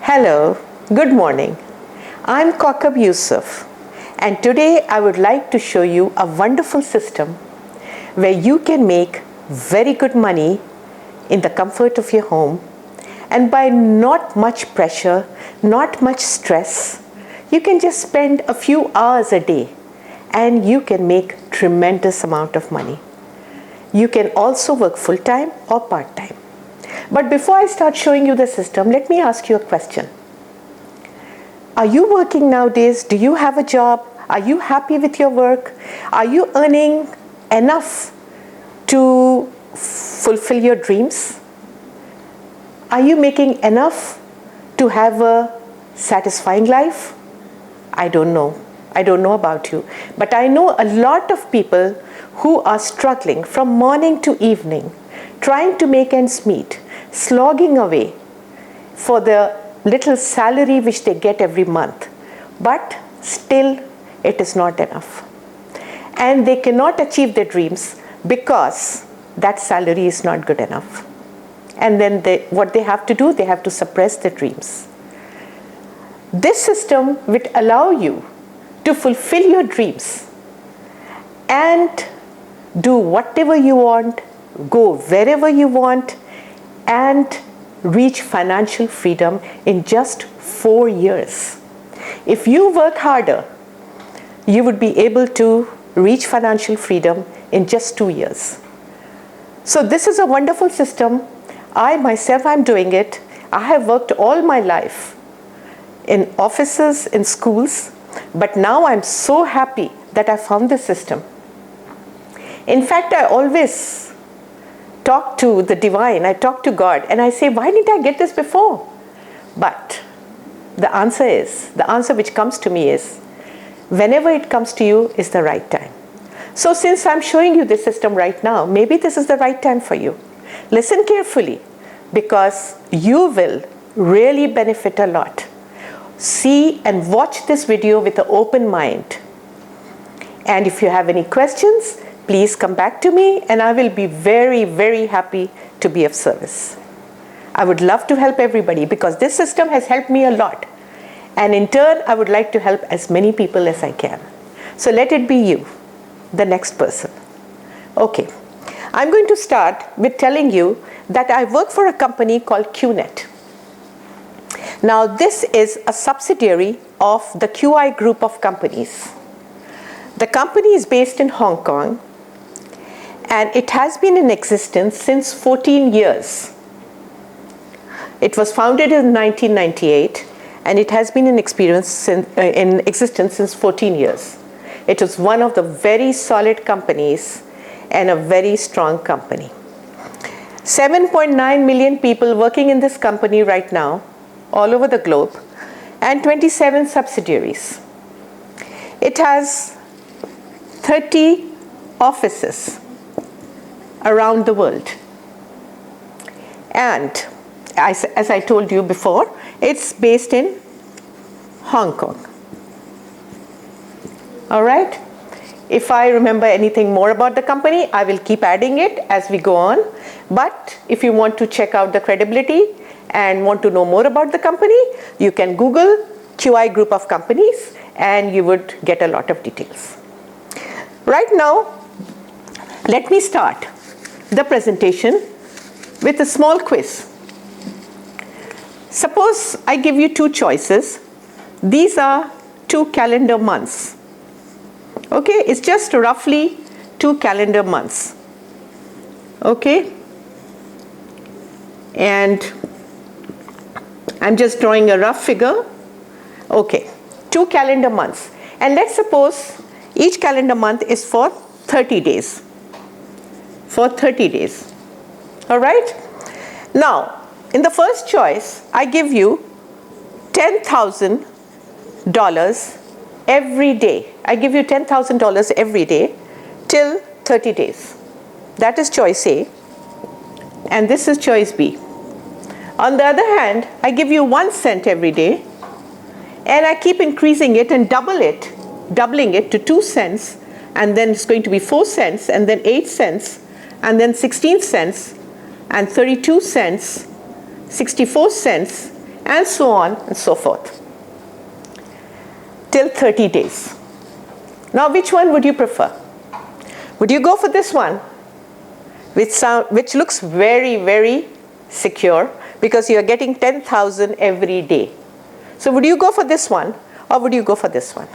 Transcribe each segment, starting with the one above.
Hello, good morning. I'm Kaukab'S, and today I would like to show you a wonderful system where you can make very good money in the comfort of your home, and by not much pressure, not much stress. You can just spend a few hours a day and you can make tremendous amount of money. You can also work full-time or part-time. But before I start showing you the system, let me ask you a question. Are you working nowadays? Do you have a job? Are you happy with your work? Are you earning enough to fulfill your dreams? Are you making enough to have a satisfying life? I don't know. I don't know about you. But I know a lot of people who are struggling from morning to evening, trying to make ends meet, slogging away for the little salary which they get every month. But still, it is not enough. And they cannot achieve their dreams because that salary is not good enough. And then what they have to do, they have to suppress their dreams. This system will allow you to fulfill your dreams and do whatever you want, go wherever you want, and reach financial freedom in just 4 years. If you work harder, you would be able to reach financial freedom in just 2 years. So this is a wonderful system. I myself am doing it. I have worked all my life in offices, in schools, but now I'm so happy that I found this system. In fact, I always talk to the divine, I talk to God, and I say, why didn't I get this before? But the answer which comes to me is, whenever it comes to you is the right time. So since I'm showing you this system right now, maybe this is the right time for you. Listen carefully, because you will really benefit a lot. See and watch this video with an open mind. And if you have any questions, please come back to me and I will be very, very happy to be of service. I would love to help everybody because this system has helped me a lot. And in turn, I would like to help as many people as I can. So let it be you, the next person. Okay, I'm going to start with telling you that I work for a company called Qnet. Now this is a subsidiary of the QI group of companies. The company is based in Hong Kong, and it has been in existence since 14 years. It was founded in 1998, and it has been in existence since 14 years. It is one of the very solid companies and a very strong company. 7.9 million people working in this company right now, all over the globe, and 27 subsidiaries. It has 30 offices around the world. And as I told you before, it's based in Hong Kong. All right? If I remember anything more about the company, I will keep adding it as we go on. But if you want to check out the credibility and want to know more about the company, you can Google QI group of companies and you would get a lot of details. Right now, let me start the presentation with a small quiz. Suppose I give you two choices. These are 2 calendar months. Okay, it's just roughly 2 calendar months. Okay, and I'm just drawing a rough figure. Okay, 2 calendar months. And let's suppose each calendar month is for 30 days. For 30 days. All right? Now, in the first choice, I give you $10,000 every day. I give you $10,000 every day till 30 days. That is choice A. And this is choice B. On the other hand, I give you 1 cent every day, and I keep increasing it and doubling it to 2 cents, and then it's going to be 4 cents, and then 8 cents, and then 16 cents, and 32 cents, 64 cents, and so on and so forth, till 30 days. Now, which one would you prefer? Would you go for this one, which looks very, very secure, because you are getting 10,000 every day? So would you go for this one, or would you go for this one?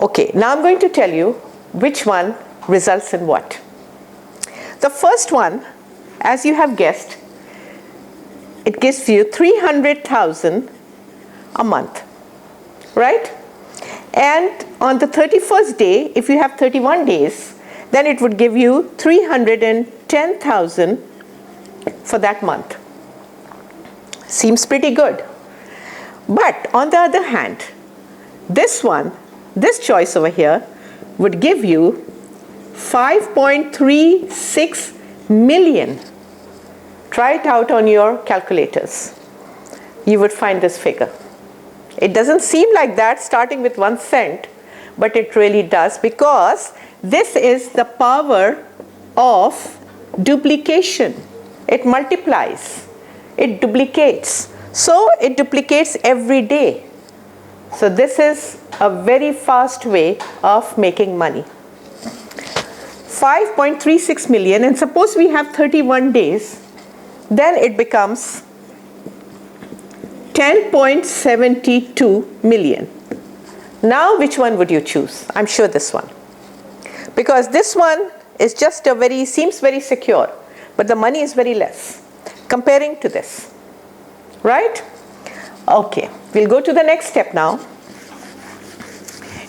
Okay, now I'm going to tell you which one results in what. The first one, as you have guessed, it gives you 300,000 a month, right? And on the 31st day, if you have 31 days, then it would give you 310,000 for that month. Seems pretty good. But on the other hand, this one, this choice over here, would give you 5.36 million. Try it out on your calculators. You would find this figure. It doesn't seem like that starting with 1 cent, but it really does, because this is the power of duplication. It multiplies, it duplicates. So it duplicates every day. So this is a very fast way of making money. 5.36 million, and suppose we have 31 days, then it becomes 10.72 million. Now, which one would you choose? I'm sure this one. Because this one is just seems very secure, but the money is very less comparing to this, right? Okay, we'll go to the next step now.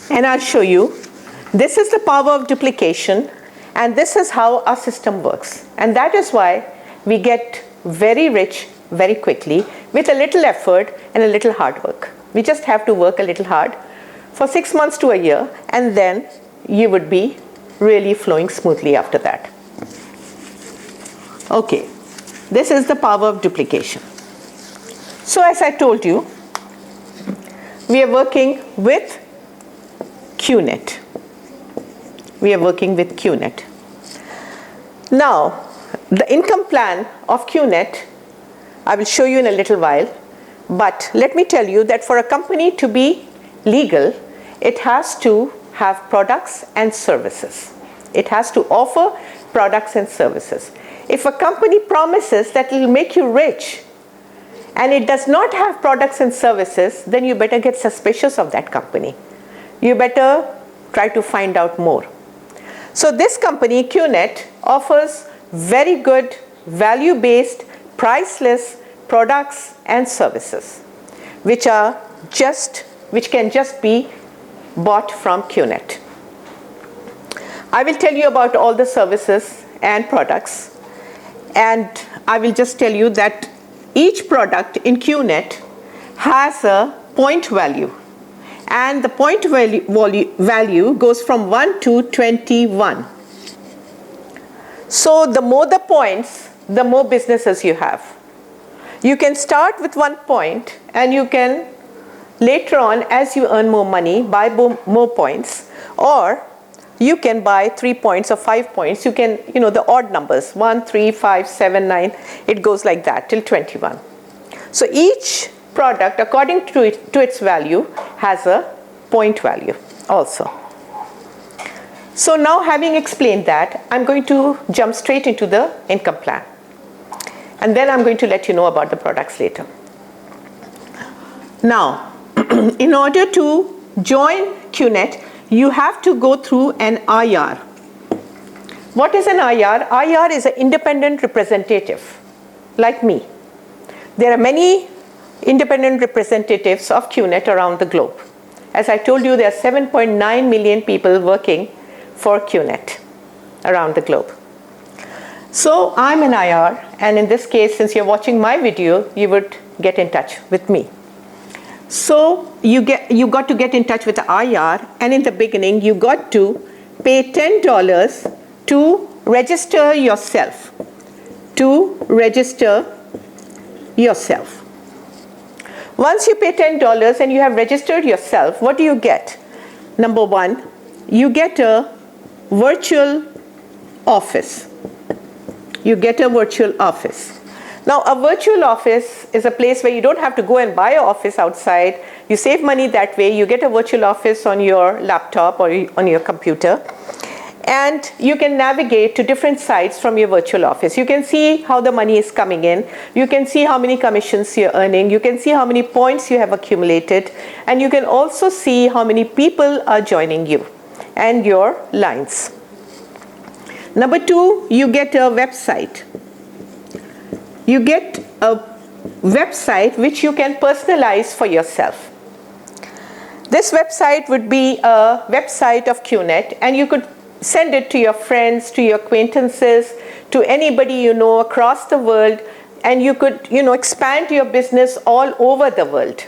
And I'll show you. This is the power of duplication, and this is how our system works. And that is why we get very rich very quickly with a little effort and a little hard work. We just have to work a little hard for 6 months to a year, and then you would be really flowing smoothly after that. Okay, this is the power of duplication. So as I told you, we are working with Qnet. We are working with Qnet. Now, the income plan of Qnet, I will show you in a little while, but let me tell you that for a company to be legal, it has to have products and services. It has to offer products and services. If a company promises that it will make you rich and it does not have products and services, then you better get suspicious of that company. You better try to find out more. So this company, Qnet, offers very good value-based, priceless products and services, which can just be bought from Qnet. I will tell you about all the services and products, and I will just tell you that each product in Qnet has a point value, and the point value goes from 1 to 21. So the more the points, the more businesses you have. You can start with 1 point, and you can later on, as you earn more money, buy more points, or you can buy 3 points or 5 points. You can, the odd numbers, 1, 3, 5, 7, 9, it goes like that till 21. So each product, according to its value, has a point value also. So now, having explained that, I'm going to jump straight into the income plan. And then I'm going to let you know about the products later. Now, in order to join Qnet, you have to go through an IR. What is an IR? IR is an independent representative, like me. There are many independent representatives of Qnet around the globe. As I told you, there are 7.9 million people working for Qnet around the globe. So I'm an IR, and in this case, since you're watching my video, you would get in touch with me. So you got to get in touch with the IR, and in the beginning, you got to pay $10 to register yourself. Once you pay $10 and you have registered yourself, what do you get? Number one, you get a virtual office. Now, a virtual office is a place where you don't have to go and buy an office outside. You save money that way. You get a virtual office on your laptop or on your computer. And you can navigate to different sites from your virtual office. You can see how the money is coming in. You can see how many commissions you're earning. You can see how many points you have accumulated. And you can also see how many people are joining you and your lines. Number 2, you get a website. You get a website which you can personalize for yourself. This website would be a website of Qnet, and you could send it to your friends, to your acquaintances, to anybody you know across the world, and you could, expand your business all over the world.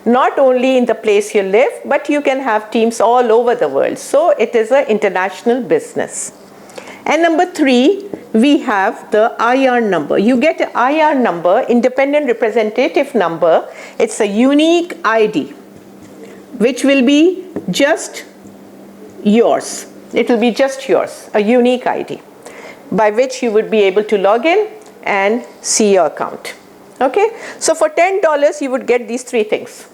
Not only in the place you live, but you can have teams all over the world. So it is an international business. And number 3, we have the IR number. You get an IR number, independent representative number. It's a unique ID, which will be just yours. It will be just yours, a unique ID, by which you would be able to log in and see your account. Okay? So for $10, you would get these 3 things.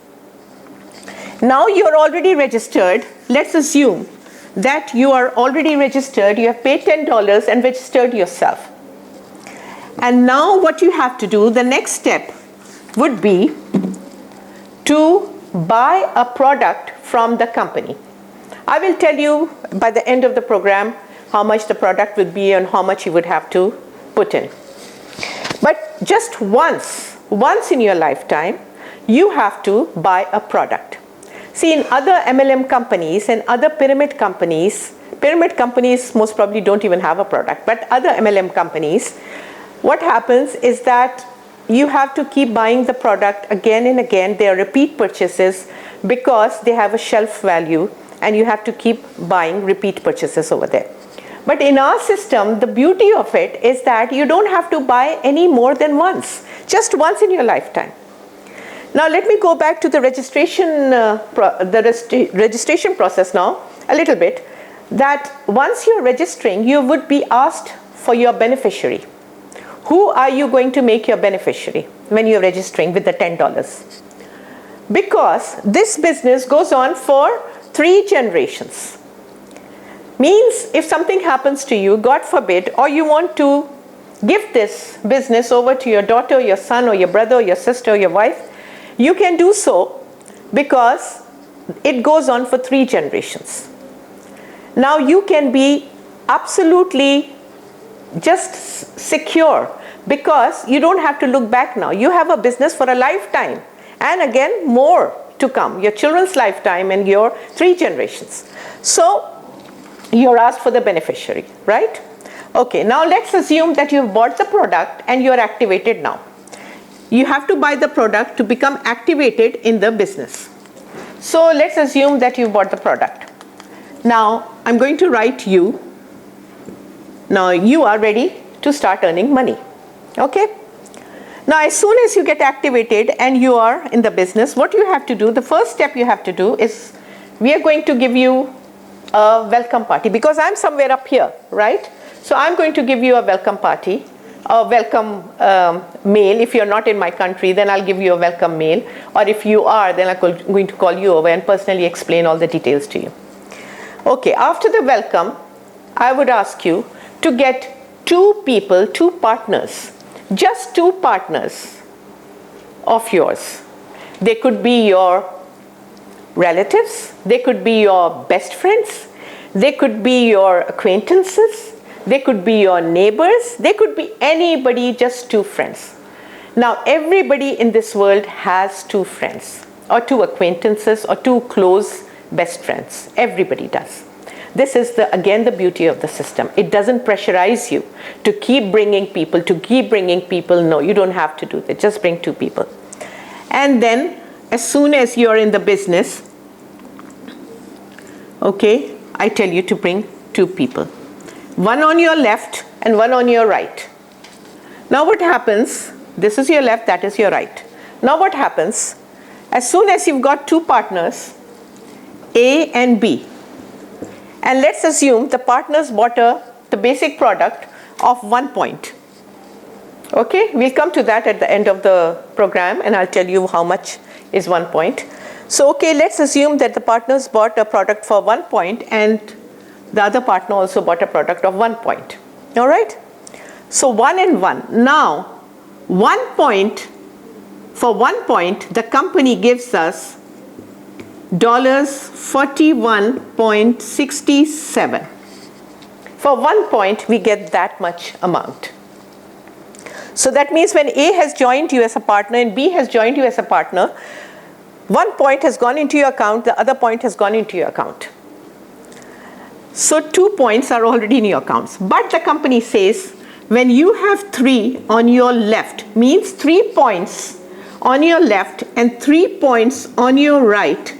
Now you're already registered. Let's assume that you are already registered, you have paid $10 and registered yourself. And now what you have to do, the next step would be to buy a product from the company. I will tell you by the end of the program how much the product would be and how much you would have to put in. But just once in your lifetime, you have to buy a product. See, in other MLM companies and other pyramid companies most probably don't even have a product, but other MLM companies, what happens is that you have to keep buying the product again and again. They are repeat purchases because they have a shelf value, and you have to keep buying repeat purchases over there. But in our system, the beauty of it is that you don't have to buy any more than once, just once in your lifetime. Now let me go back to the registration process now a little bit, that once you're registering, you would be asked for your beneficiary. Who are you going to make your beneficiary when you're registering with the $10? Because this business goes on for 3 generations. Means if something happens to you, God forbid, or you want to give this business over to your daughter, your son, or your brother, or your sister, or your wife, you can do so because it goes on for 3 generations. Now you can be absolutely just secure because you don't have to look back now. You have a business for a lifetime, and again more to come, your children's lifetime and your 3 generations. So you're asked for the beneficiary, right? Okay, now let's assume that you've bought the product and you're activated now. You have to buy the product to become activated in the business. So let's assume that you bought the product. Now I'm going to write you. Now you are ready to start earning money. Okay? Now as soon as you get activated and you are in the business, what you have to do, the first step you have to do is, we are going to give you a welcome party, because I'm somewhere up here, right? So I'm going to give you a welcome party, a welcome mail. If you're not in my country, then I'll give you a welcome mail. Or if you are, then I'm going to call you over and personally explain all the details to you. Okay, after the welcome, I would ask you to get 2 people, 2 partners, just 2 partners of yours. They could be your relatives, they could be your best friends, they could be your acquaintances, they could be your neighbors, they could be anybody, just 2 friends. Now everybody in this world has 2 friends or 2 acquaintances or 2 close best friends. Everybody does. This is again the beauty of the system. It doesn't pressurize you to keep bringing people, No, you don't have to do that. Just bring 2 people. And then as soon as you're in the business, okay, I tell you to bring 2 people. One on your left and one on your right. Now what happens, this is your left, that is your right. Now what happens, as soon as you've got 2 partners, A and B, and let's assume the partners bought the basic product of 1 point. Okay, we'll come to that at the end of the program, and I'll tell you how much is 1 point. So, okay, let's assume that the partners bought a product for 1 point and the other partner also bought a product of 1 point. All right? So 1 and 1. Now, 1 point, for 1 point, the company gives us $41.67. For 1 point, we get that much amount. So that means when A has joined you as a partner and B has joined you as a partner, 1 point has gone into your account, the other point has gone into your account. So 2 points are already in your accounts. But the company says, when you have 3 on your left, means 3 points on your left and 3 points on your right,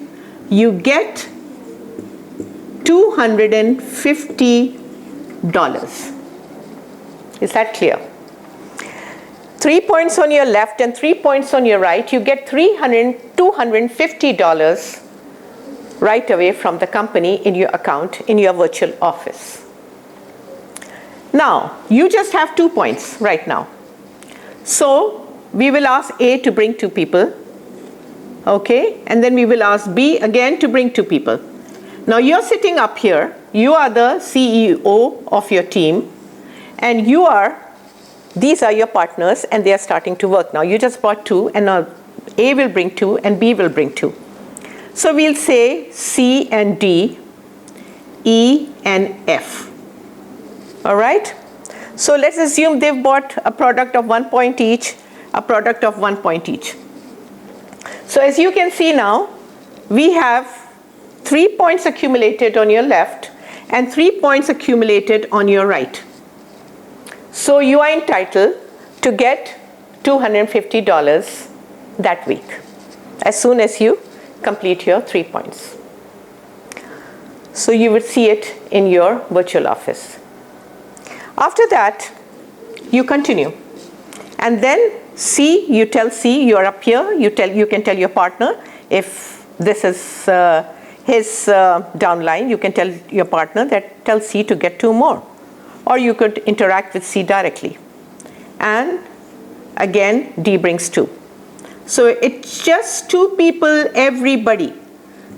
you get $250. Is that clear? 3 points on your left and 3 points on your right, you get $250 right away from the company in your account, in your virtual office. Now, you just have 2 points right now. So, we will ask A to bring 2 people. Okay, and then we will ask B again to bring 2 people. Now, you're sitting up here. You are the CEO of your team, and these are your partners, and they are starting to work now. You just brought 2, and now A will bring 2, and B will bring 2. So we'll say C and D, E and F. All right? So let's assume they've bought a product of 1 point each, a product of 1 point each. So as you can see now, we have 3 points accumulated on your left and 3 points accumulated on your right. So you are entitled to get $250 that week, as soon as you complete your 3 points. So you would see it in your virtual office. After that, you continue. And then C, you tell C, you're up here, you can tell your partner, if this is his downline, you can tell your partner that tell C to get 2 more. Or you could interact with C directly. And again, D brings 2. So it's just 2 people, everybody.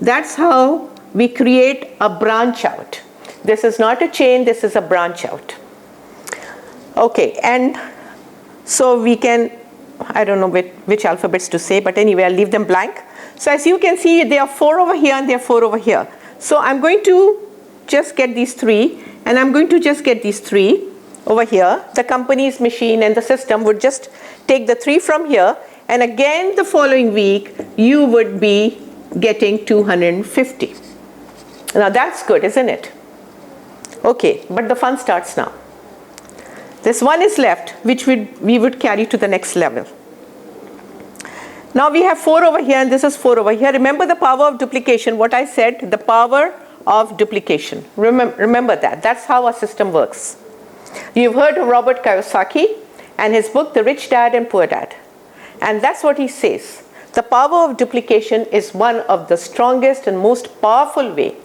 That's how we create a branch out. This is not a chain, this is a branch out. Okay, and so we can, I don't know which alphabets to say, but anyway, I'll leave them blank. So as you can see, there are 4 over here and there are 4 over here. So I'm going to just get these 3, and I'm going to just get these 3 over here. The company's machine and the system would just take the 3 from here, and again the following week, you would be getting 250. Now that's good, isn't it? Okay, but the fun starts now. This 1 is left, which we would carry to the next level. Now we have 4 over here, and this is 4 over here. Remember the power of duplication, what I said, the power of duplication. Remember that. That's how our system works. You've heard of Robert Kiyosaki and his book, The Rich Dad and Poor Dad. And that's what he says. The power of duplication is one of the strongest and most powerful way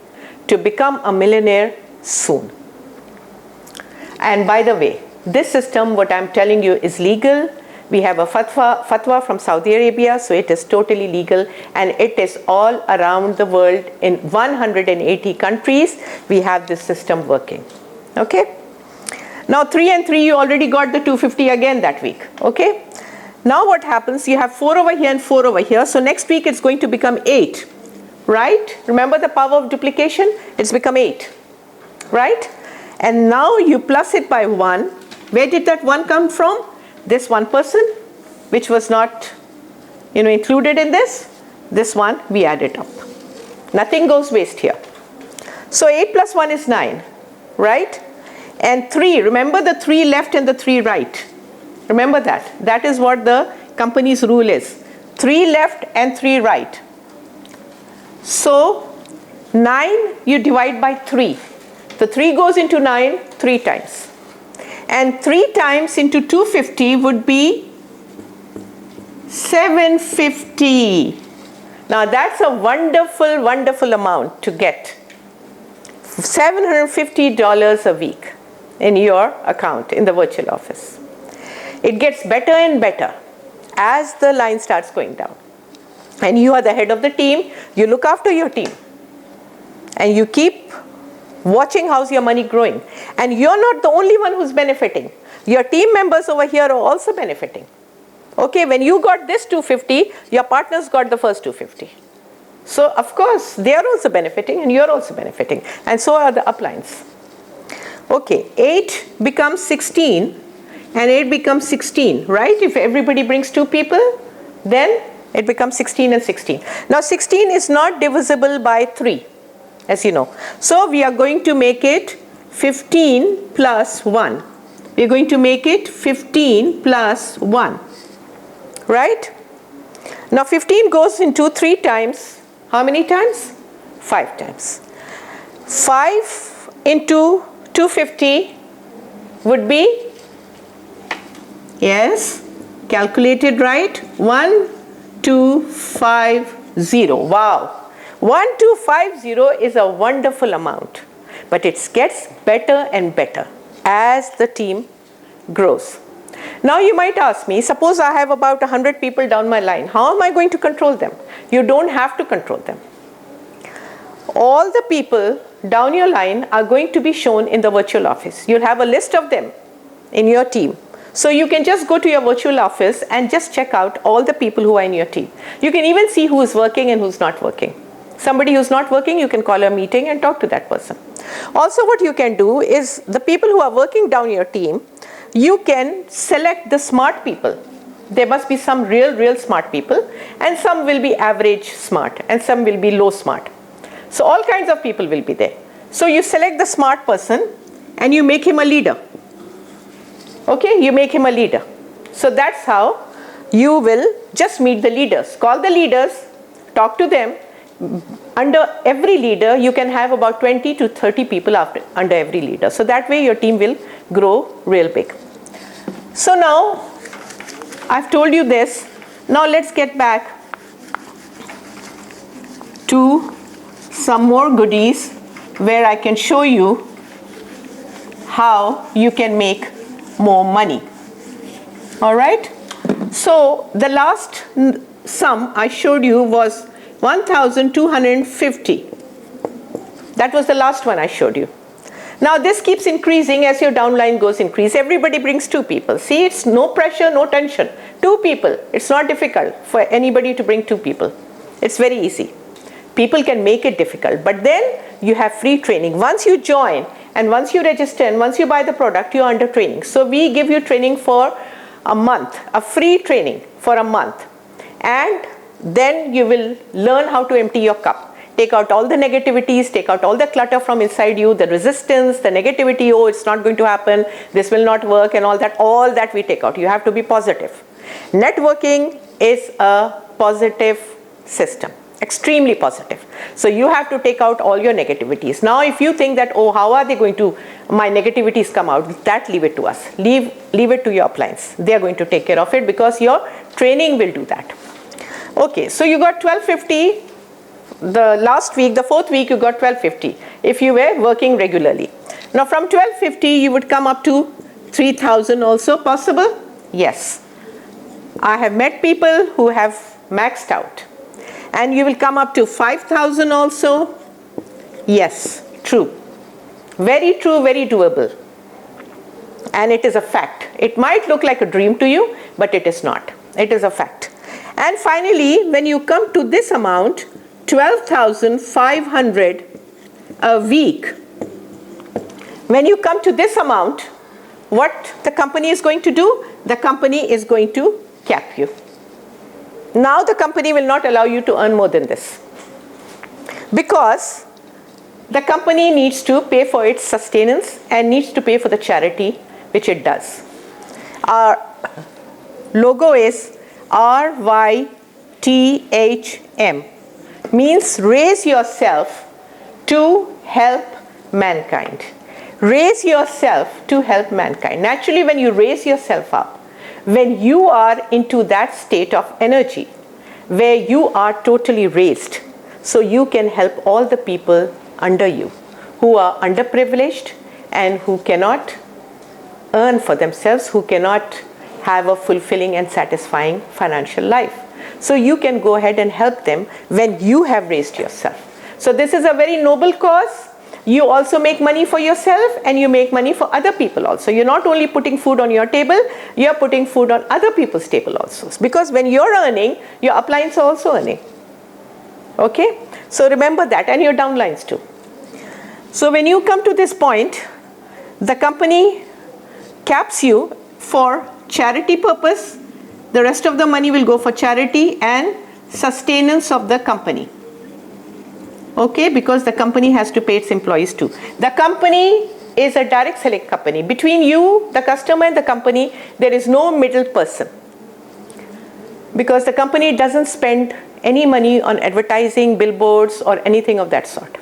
to become a millionaire soon. And by the way, this system, what I'm telling you, is legal. We have a fatwa from Saudi Arabia, so it is totally legal, and it is all around the world in 180 countries. We have this system working. Okay? Now 3 and 3, you already got the 250 again that week. Okay? Now what happens, you have 4 over here and 4 over here, so next week it's going to become 8. Right? Remember the power of duplication? It's become 8. Right? And now you plus it by 1. Where did that 1 come from? This 1 person, which was not included in this. This 1, we add it up. Nothing goes waste here. So 8 plus 1 is 9. Right? And 3, remember the 3 left and the 3 right. Remember that. That is what the company's rule is. 3 left and 3 right. So 9 you divide by 3. The 3 goes into 9 3 times. And 3 times into 250 would be 750. Now that's a wonderful, wonderful amount to get. $750 a week in your account in the virtual office. It gets better and better as the line starts going down. And you are the head of the team, you look after your team. And you keep watching how's your money growing. And you're not the only one who's benefiting. Your team members over here are also benefiting. Okay, when you got this 250, your partners got the first 250. So of course, they are also benefiting and you're also benefiting. And so are the uplines. Okay, 8 becomes 16 and 8 becomes 16, right? If everybody brings 2 people, then it becomes 16 and 16. Now 16 is not divisible by 3, as you know. So we are going to make it 15 plus 1. We are going to make it 15 plus 1, right? Now 15 goes into 3 times. How many times? 5 times. 5 into 250 would be, yes, calculated right, 1250. Wow, 1250 is a wonderful amount, but it gets better and better as the team grows. Now you might ask me, suppose I have about 100 people down my line, how am I going to control them? You don't have to control them. All the people down your line are going to be shown in the virtual office. You'll have a list of them in your team. So you can just go to your virtual office and just check out all the people who are in your team. You can even see who is working and who's not working. Somebody who's not working, you can call a meeting and talk to that person. Also what you can do is the people who are working down your team, you can select the smart people. There must be some real smart people, and some will be average smart and some will be low smart. So all kinds of people will be there. So you select the smart person and you make him a leader. Okay, you make him a leader. So that's how you will just meet the leaders. Call the leaders, talk to them. Under every leader, you can have about 20 to 30 people under every leader. So that way your team will grow real big. So now, I've told you this. Now let's get back to some more goodies where I can show you how you can make more money. All right? So the last sum I showed you was 1,250. That was the last one I showed you. Now this keeps increasing as your downline goes increase. Everybody brings 2 people. See, it's no pressure, no tension. 2 people. It's not difficult for anybody to bring 2 people. It's very easy. People can make it difficult, but then you have free training. Once you join and once you register and once you buy the product, you're under training. So we give you training for a month, a free training for a month. And then you will learn how to empty your cup. Take out all the negativities, take out all the clutter from inside you, the resistance, the negativity, oh, it's not going to happen, this will not work and all that we take out. You have to be positive. Networking is a positive system, extremely positive. So you have to take out all your negativities. Now if you think that, oh, how are they going to, my negativities come out, that leave it to us. Leave it to your appliance. They are going to take care of it because your training will do that. Okay, so you got 1250. The last week, the 4th week, you got 1250 if you were working regularly. Now from 1250, you would come up to 3,000 also. Possible? Yes. I have met people who have maxed out. And you will come up to 5,000 also. Yes, true. Very true, very doable. And it is a fact. It might look like a dream to you, but it is not. It is a fact. And finally, when you come to this amount, 12,500 a week. When you come to this amount, what the company is going to do? The company is going to cap you. Now the company will not allow you to earn more than this, because the company needs to pay for its sustenance and needs to pay for the charity which it does. Our logo is RYTHM. Means raise yourself to help mankind. Raise yourself to help mankind. Naturally, when you raise yourself up, when you are into that state of energy where you are totally raised, so you can help all the people under you who are underprivileged and who cannot earn for themselves, who cannot have a fulfilling and satisfying financial life. So you can go ahead and help them when you have raised yourself. So this is a very noble cause. You also make money for yourself and you make money for other people also. You're not only putting food on your table, you're putting food on other people's table also. Because when you're earning, your uplines are also earning. Okay? So remember that, and your downlines too. So when you come to this point, the company caps you for charity purpose. The rest of the money will go for charity and sustenance of the company. Okay, because the company has to pay its employees too. The company is a direct selling company. Between you, the customer, and the company, there is no middle person. Because the company doesn't spend any money on advertising, billboards, or anything of that sort.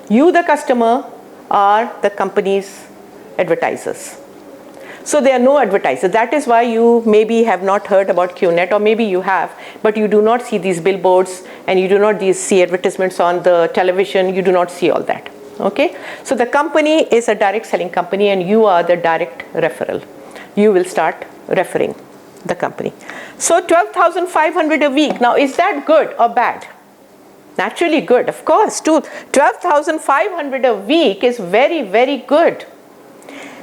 You, the customer, are the company's advertisers. So there are no advertisers. That is why you maybe have not heard about Qnet, or maybe you have, but you do not see these billboards and you do not see advertisements on the television. You do not see all that. Okay? So the company is a direct selling company and you are the direct referral. You will start referring the company. So 12,500 a week. Now is that good or bad? Naturally good, of course. 12,500 a week is very, very good.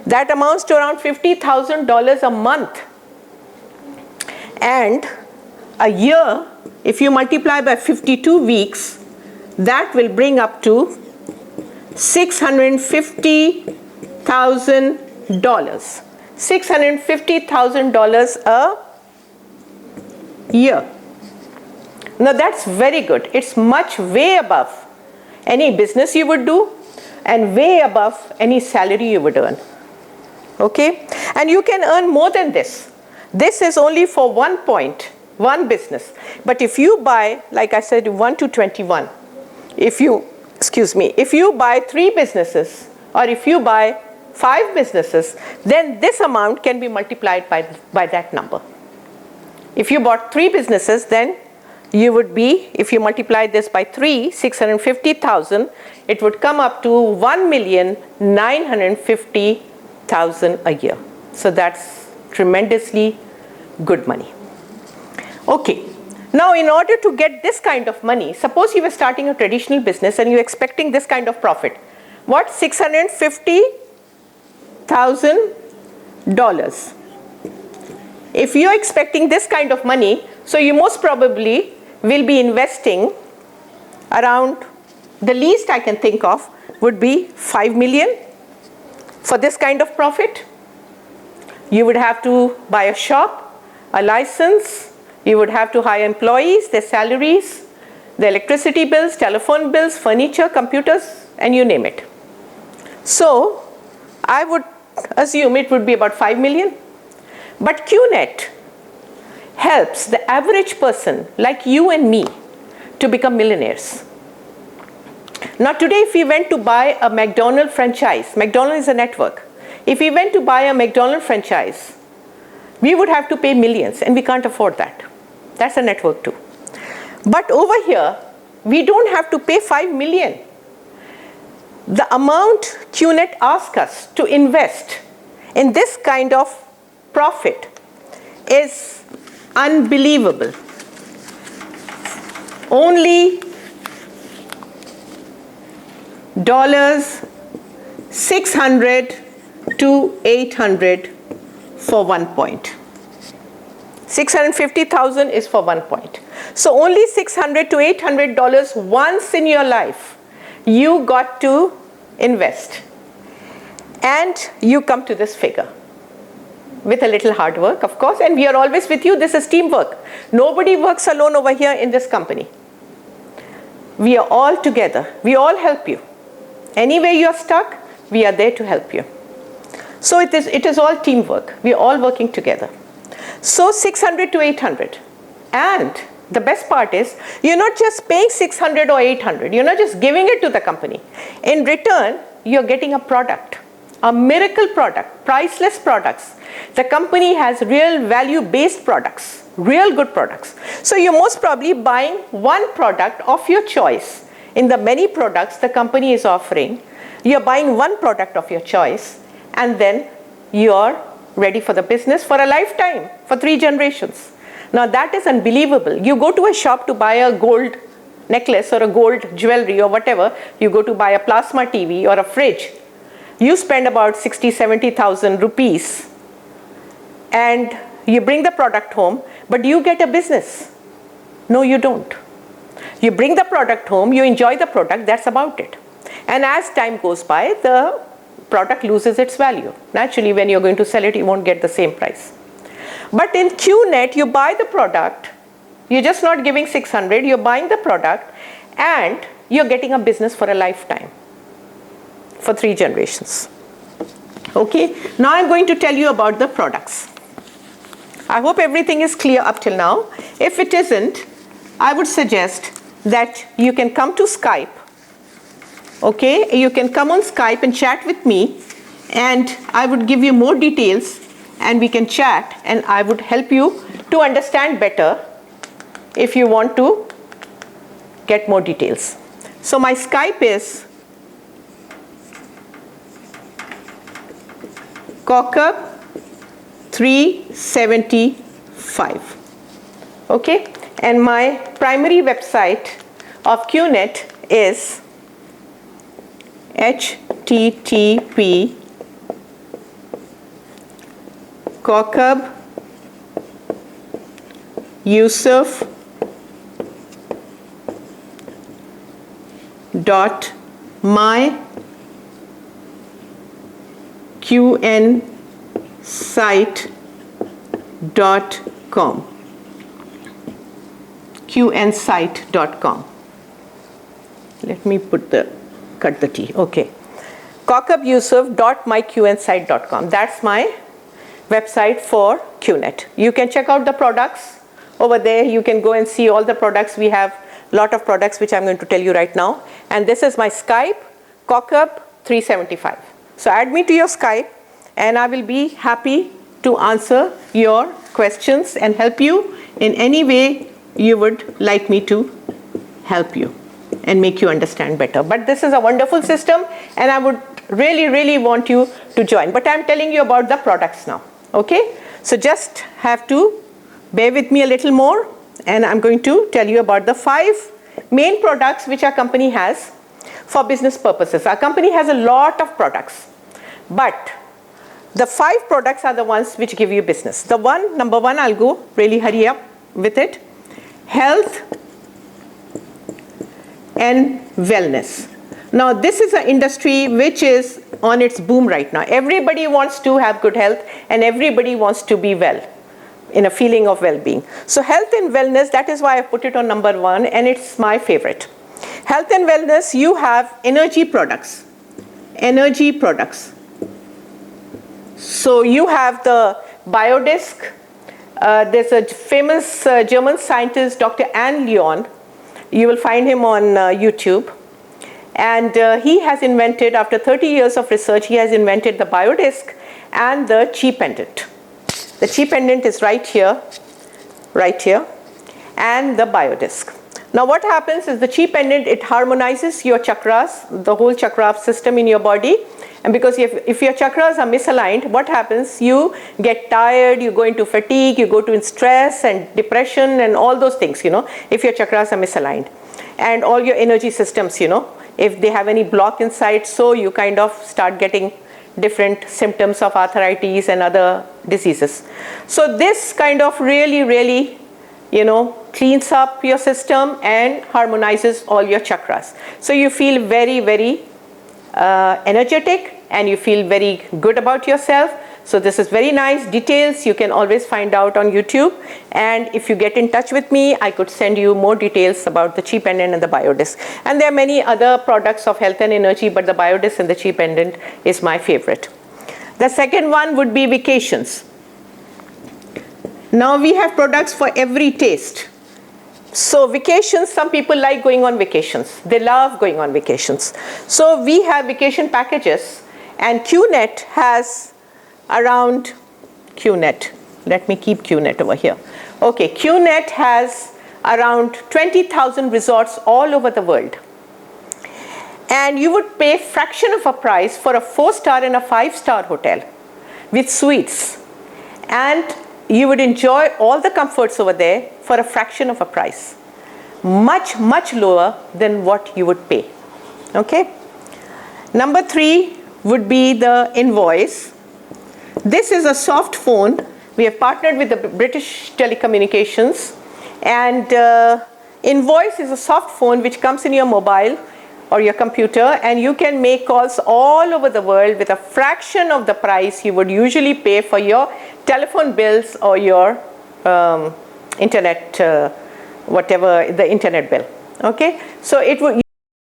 That amounts to around $50,000 a month. And a year, if you multiply by 52 weeks, that will bring up to $650,000. $650,000 a year. Now that's very good. It's much way above any business you would do and way above any salary you would earn. Okay? And you can earn more than this. This is only for one business. But if you buy, like I said, 1 to 21, if you buy 3 businesses or if you buy 5 businesses, then this amount can be multiplied by that number. If you bought 3 businesses, then you would be, if you multiply this by 3, 650,000, it would come up to 1,950,000 a year. So that's tremendously good money. Okay. Now in order to get this kind of money, suppose you were starting a traditional business and you're expecting this kind of profit. What? $650,000. If you're expecting this kind of money, so you most probably will be investing around, the least I can think of would be 5 million for this kind of profit. You would have to buy a shop, a license, you would have to hire employees, their salaries, the electricity bills, telephone bills, furniture, computers, and you name it. So I would assume it would be about 5 million. But Qnet helps the average person like you and me to become millionaires. Now today if we went to buy a McDonald's franchise, McDonald's is a network. If we went to buy a McDonald's franchise, we would have to pay millions and we can't afford that. That's a network too. But over here, we don't have to pay 5 million. The amount Qnet asks us to invest in this kind of profit is unbelievable. Only $600 to $800 for 1 point. 650,000 is for 1 point. So only $600 to $800 once in your life you got to invest. And you come to this figure. With a little hard work, of course, and we are always with you. This is teamwork. Nobody works alone over here in this company. We are all together. We all help you. Anywhere you are stuck, we are there to help you. So it is all teamwork. We are all working together. So 600 to 800. And the best part is, you're not just paying 600 or 800. You're not just giving it to the company. In return, you're getting a product. A miracle product, priceless products. The company has real value-based products, real good products. So you're most probably buying one product of your choice. In the many products the company is offering, you're buying one product of your choice and then you're ready for the business for a lifetime, for 3 generations. Now that is unbelievable. You go to a shop to buy a gold necklace or a gold jewelry or whatever, you go to buy a plasma TV or a fridge, you spend about 60,000-70,000 rupees and you bring the product home, but you get a business. No, you don't. You bring the product home, you enjoy the product, that's about it. And as time goes by, the product loses its value. Naturally, when you're going to sell it, you won't get the same price. But in Qnet, you buy the product, you're just not giving 600, you're buying the product and you're getting a business for a lifetime, for 3 generations. Okay, now I'm going to tell you about the products. I hope everything is clear up till now. If it isn't, I would suggest that you can come to Skype. Okay, you can come on Skype and chat with me and I would give you more details and we can chat and I would help you to understand better if you want to get more details. So my Skype is Kaukab 375. Okay, and my primary website of Qnet is http qnsite.com. qnsite.com. Let me cut the T. Okay. Kaukab'Yusuf.myqnsite.com. That's my website for Qnet. You can check out the products over there. You can go and see all the products. We have a lot of products which I'm going to tell you right now. And this is my Skype, Kaukab 375. So add me to your Skype and I will be happy to answer your questions and help you in any way you would like me to help you and make you understand better. But this is a wonderful system and I would really want you to join. But I'm telling you about the products now. Okay, so just have to bear with me a little more and I'm going to tell you about the 5 main products which our company has for business purposes. Our company has a lot of products, but the 5 products are the ones which give you business. Number one, I'll go really hurry up with it. Health and wellness. Now this is an industry which is on its boom right now. Everybody wants to have good health and everybody wants to be well, in a feeling of well-being. So health and wellness, that is why I put it on number 1 and it's my favorite. Health and wellness, you have energy products. Energy products. So you have the Biodisc. There's a famous German scientist, Dr. Anne Leon. You will find him on YouTube. And he has invented, after 30 years of research, he has invented the Biodisc and the Chi Pendant. The Chi Pendant is right here, and the Biodisc. Now what happens is the Chi Pendant, it harmonizes your chakras, the whole chakra system in your body. And because if your chakras are misaligned, what happens? You get tired, you go into fatigue, you go to stress and depression and all those things, if your chakras are misaligned. And all your energy systems, if they have any block inside, so you kind of start getting different symptoms of arthritis and other diseases. So this kind of really, cleans up your system and harmonizes all your chakras. So you feel very energetic and you feel very good about yourself. So this is very nice. Details you can always find out on YouTube, and if you get in touch with me, I could send you more details about the Chi Pendant and the Biodisc. And there are many other products of health and energy, but the Biodisc and the Chi Pendant is my favorite. The second one would be vacations. Now we have products for every taste. So vacations, some people like going on vacations. They love going on vacations. So we have vacation packages, and Qnet has around Qnet. Let me keep Qnet over here. Okay, Qnet has around 20,000 resorts all over the world. And you would pay a fraction of a price for a 4-star and a 5-star hotel with suites. and you would enjoy all the comforts over there for a fraction of a price. Much, much lower than what you would pay. Okay? Number 3 would be the Invoice. This is a soft phone. We have partnered with the British Telecommunications, and Invoice is a soft phone which comes in your mobile or your computer, and you can make calls all over the world with a fraction of the price you would usually pay for your telephone bills or your internet, whatever the internet bill. Okay, so